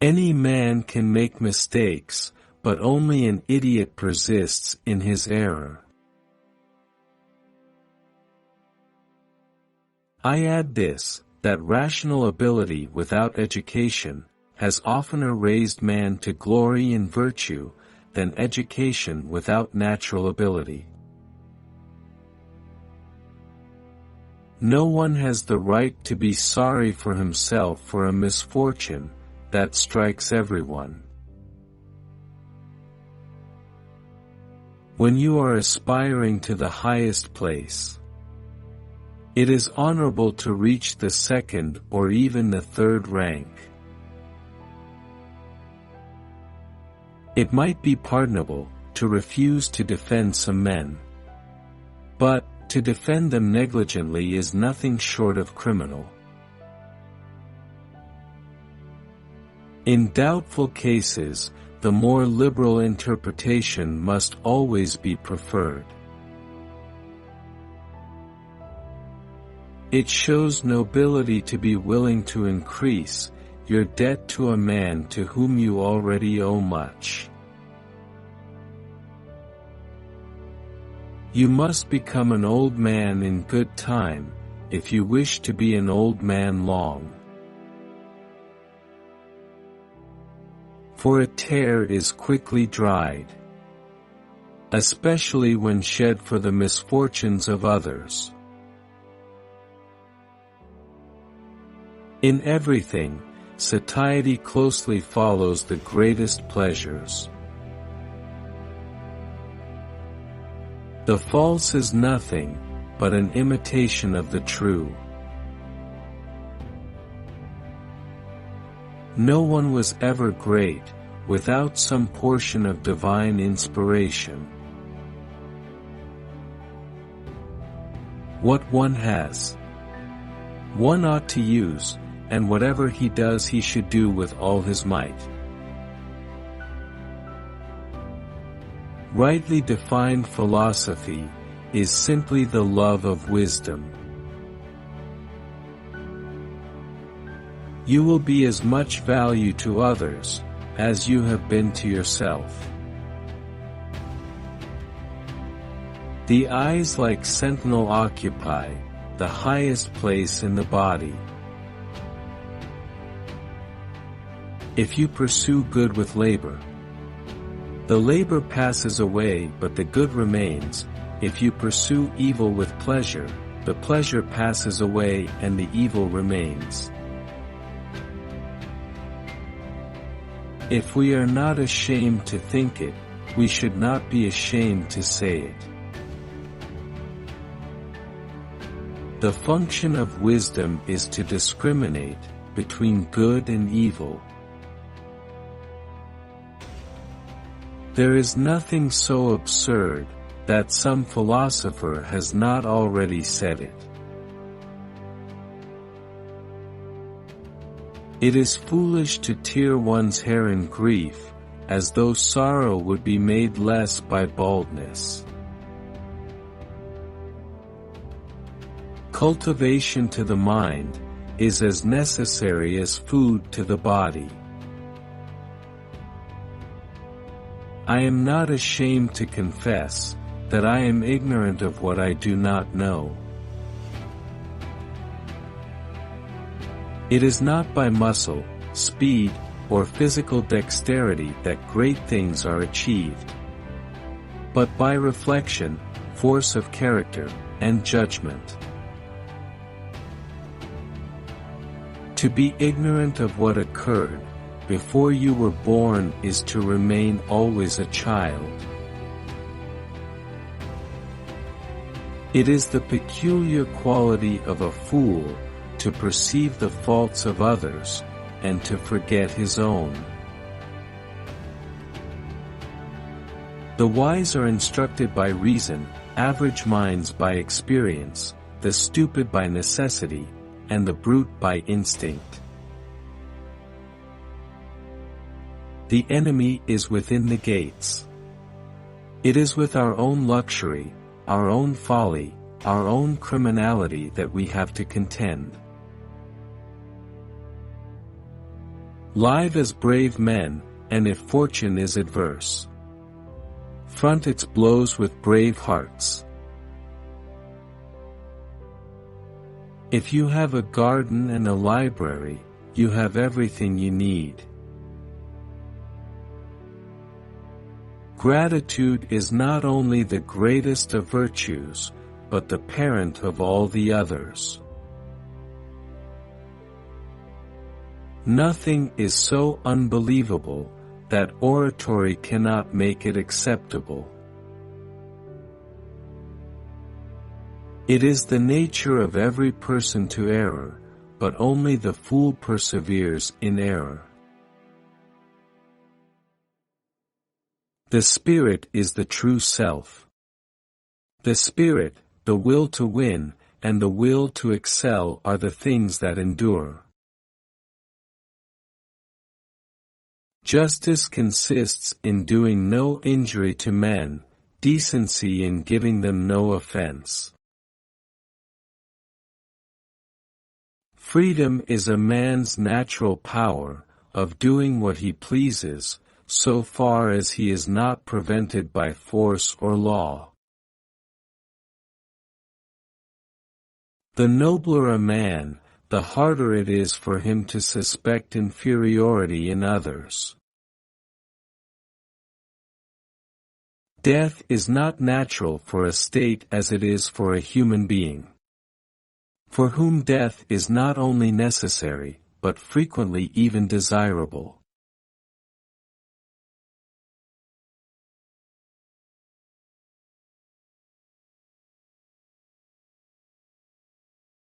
Any man can make mistakes, but only an idiot persists in his error. I add this, that rational ability without education has oftener raised man to glory and virtue than education without natural ability. No one has the right to be sorry for himself for a misfortune that strikes everyone. When you are aspiring to the highest place, it is honorable to reach the second or even the third rank. It might be pardonable to refuse to defend some men, but to defend them negligently is nothing short of criminal. In doubtful cases, the more liberal interpretation must always be preferred. It shows nobility to be willing to increase your debt to a man to whom you already owe much. You must become an old man in good time, if you wish to be an old man long. For a tear is quickly dried, especially when shed for the misfortunes of others. In everything, satiety closely follows the greatest pleasures. The false is nothing but an imitation of the true. No one was ever great without some portion of divine inspiration. What one has, one ought to use, and whatever he does he should do with all his might. Rightly defined philosophy is simply the love of wisdom. You will be as much value to others as you have been to yourself. The eyes like sentinel occupy the highest place in the body. If you pursue good with labor, the labor passes away but the good remains. If you pursue evil with pleasure, the pleasure passes away and the evil remains. If we are not ashamed to think it, we should not be ashamed to say it. The function of wisdom is to discriminate between good and evil. There is nothing so absurd that some philosopher has not already said it. It is foolish to tear one's hair in grief, as though sorrow would be made less by baldness. Cultivation to the mind is as necessary as food to the body. I am not ashamed to confess that I am ignorant of what I do not know. It is not by muscle, speed, or physical dexterity that great things are achieved, but by reflection, force of character, and judgment. To be ignorant of what occurred before you were born is to remain always a child. It is the peculiar quality of a fool to perceive the faults of others, and to forget his own. The wise are instructed by reason, average minds by experience, the stupid by necessity, and the brute by instinct. The enemy is within the gates. It is with our own luxury, our own folly, our own criminality that we have to contend. Live as brave men, and if fortune is adverse, front its blows with brave hearts. If you have a garden and a library, you have everything you need. Gratitude is not only the greatest of virtues, but the parent of all the others. Nothing is so unbelievable that oratory cannot make it acceptable. It is the nature of every person to err, but only the fool perseveres in error. The spirit is the true self. The spirit, the will to win, and the will to excel are the things that endure. Justice consists in doing no injury to men, decency in giving them no offense. Freedom is a man's natural power, of doing what he pleases, so far as he is not prevented by force or law. The nobler a man, the harder it is for him to suspect inferiority in others. Death is not natural for a state as it is for a human being, for whom death is not only necessary, but frequently even desirable.